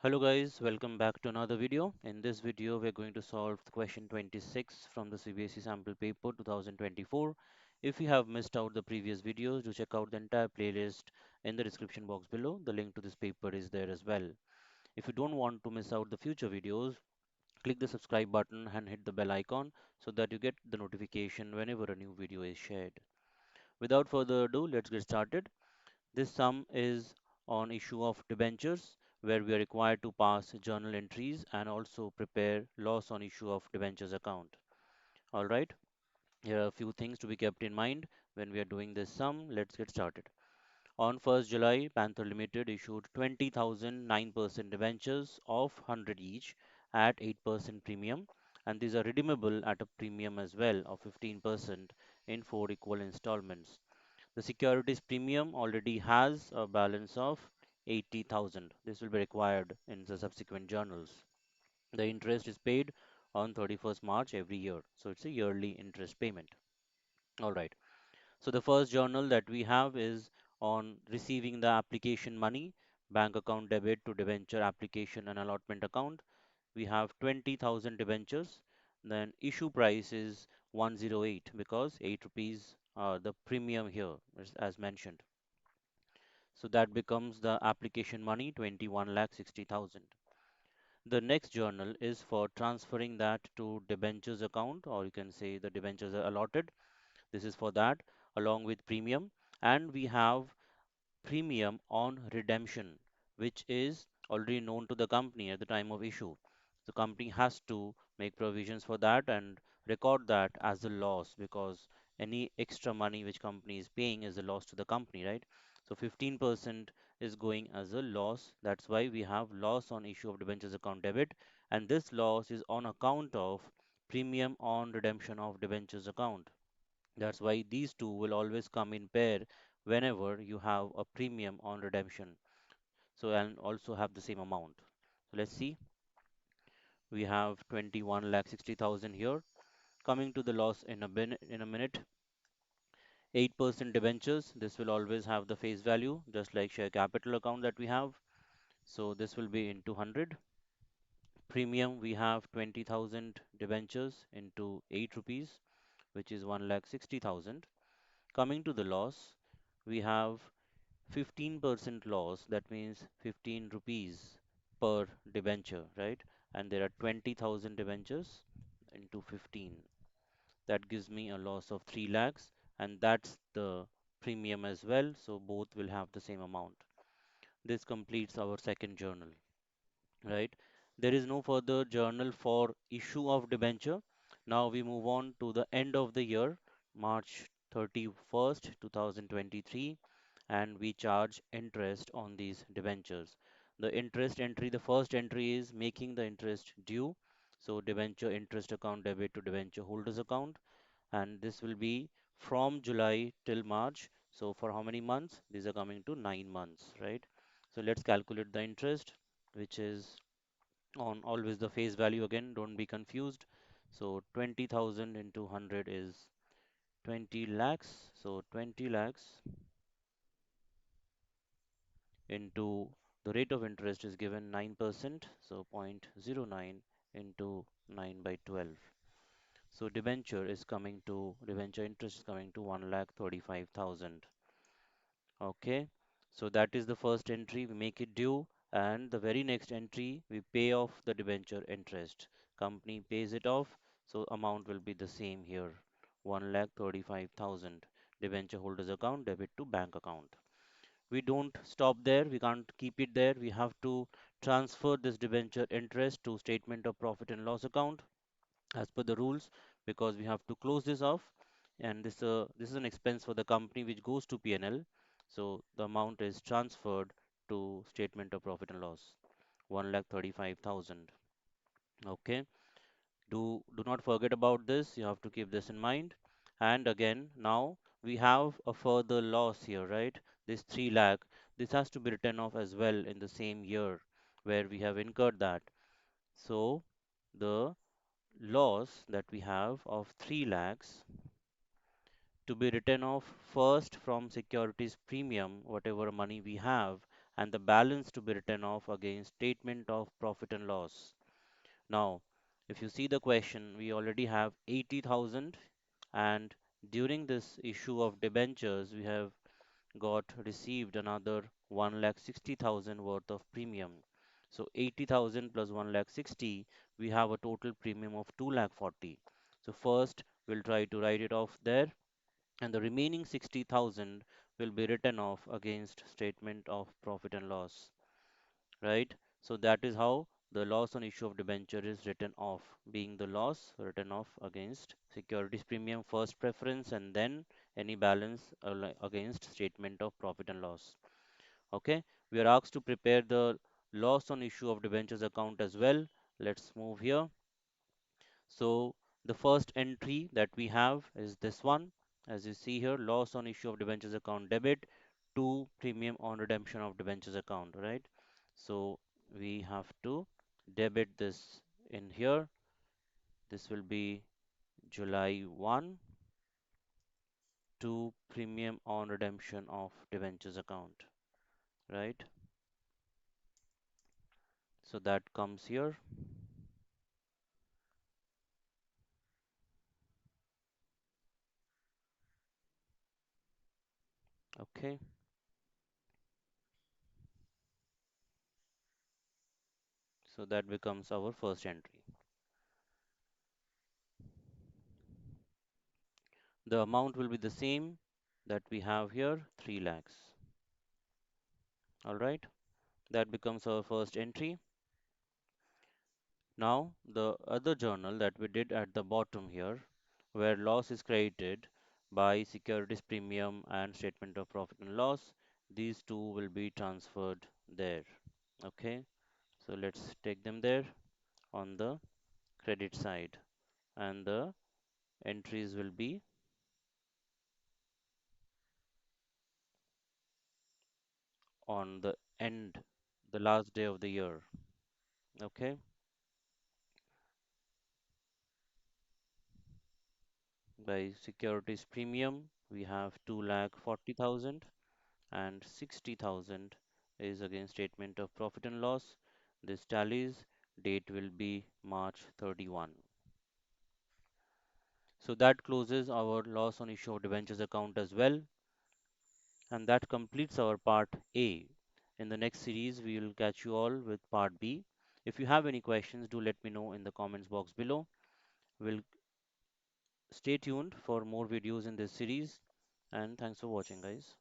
Hello guys, welcome back to another video. In this video, we're going to solve the question 26 from the CBSE Sample Paper 2024. If you have missed out the previous videos, do check out the entire playlist in the description box below. The link to this paper is there as well. If you don't want to miss out the future videos, click the subscribe button and hit the bell icon so that you get the notification whenever a new video is shared. Without further ado, let's get started. This sum is on issue of debentures, where we are required to pass journal entries and also prepare loss on issue of debentures account. All right, here are a few things to be kept in mind when we are doing this sum. Let's get started. On 1st July, Panther Limited issued 20,000 9% debentures of 100 each at 8% premium, and these are redeemable at a premium as well of 15% in 4 equal installments. The securities premium already has a balance of 80,000. This will be required in the subsequent journals. The interest is paid on 31st March every year. So it's a yearly interest payment. All right. So the first journal that we have is on receiving the application money, bank account debit to debenture application and allotment account. We have 20,000 debentures. Then issue price is 108 because 8 rupees the premium here as mentioned. So that becomes the application money 21 lakh 60,000. The next journal is for transferring that to debentures account, or you can say the debentures are allotted. This is for that along with premium, and we have premium on redemption, which is already known to the company at the time of issue. The company has to make provisions for that and record that as a loss because any extra money which company is paying is a loss to the company, right? So 15% is going as a loss. That's why we have loss on issue of debentures account debit, and this loss is on account of premium on redemption of debentures account. That's why these two will always come in pair whenever you have a premium on redemption. So and also have the same amount. So let's see. We have 21 lakh 60,000 here. Coming to the loss in a minute. 8% debentures. This will always have the face value, just like share capital account that we have. So this will be into 100. Premium we have 20,000 debentures into 8 rupees, which is 1 lakh 60,000. Coming to the loss, we have 15% loss, that means 15 rupees per debenture, right? And there are 20,000 debentures into 15. That gives me a loss of 3 lakhs, and that's the premium as well. So both will have the same amount. This completes our second journal, right? There is no further journal for issue of debenture. Now we move on to the end of the year, March 31st, 2023, and we charge interest on these debentures. The interest entry, the first entry is making the interest due. So debenture interest account debit to debenture holders account, and this will be from July till March. So for how many months? These are coming to 9 months, right? So let's calculate the interest, which is on always the face value again, don't be confused. So 20,000 into 100 is 20 lakhs. So 20 lakhs into the rate of interest is given 9%. So 0.09 into 9 by 12. So debenture interest is coming to 1 lakh 35,000. Okay, so that is the first entry. We make it due, and the very next entry we pay off the debenture interest. Company pays it off, so amount will be the same here. 1 lakh 35,000. Debenture holders account debit to bank account. We don't stop there. We can't keep it there. We have to transfer this debenture interest to statement of profit and loss account as per the rules, because we have to close this off, and this is an expense for the company which goes to P&L. So the amount is transferred to statement of profit and loss, 1 lakh 35,000. Okay, do not forget about this. You have to keep this in mind. And again, now we have a further loss here, right? This 3 lakh, this has to be written off as well in the same year where we have incurred that. So the loss that we have of 3 lakhs to be written off first from securities premium, whatever money we have, and the balance to be written off against statement of profit and loss. Now, if you see the question, we already have 80,000, and during this issue of debentures, we have got received another 1,60,000 worth of premium. So 80,000 plus 1,60,000, we have a total premium of 2,40,000. So first, we'll try to write it off there, and the remaining 60,000 will be written off against statement of profit and loss, right? So that is how the loss on issue of debenture is written off, being the loss written off against securities premium first preference and then any balance against statement of profit and loss. Okay, we are asked to prepare the loss on issue of debentures account as well. Let's move here. So the first entry that we have is this one. As you see here, loss on issue of debentures account debit to premium on redemption of debentures account, right? So we have to debit this in here. This will be July 1 to premium on redemption of debentures account, right? So that comes here. Okay, so that becomes our first entry. The amount will be the same that we have here, 3 lakhs. All right, that becomes our first entry. Now, the other journal that we did at the bottom here, where loss is credited by securities premium and statement of profit and loss, these two will be transferred there. Okay, so let's take them there on the credit side, and the entries will be on the end, the last day of the year. Okay, by securities premium, we have 2,40,000 and 60,000 is against statement of profit and loss. This tallies, date will be March 31. So that closes our loss on issue of debentures account as well, and that completes our part A. In the next series, we will catch you all with part B. If you have any questions, do let me know in the comments box below. We'll stay tuned for more videos in this series, and thanks for watching, guys.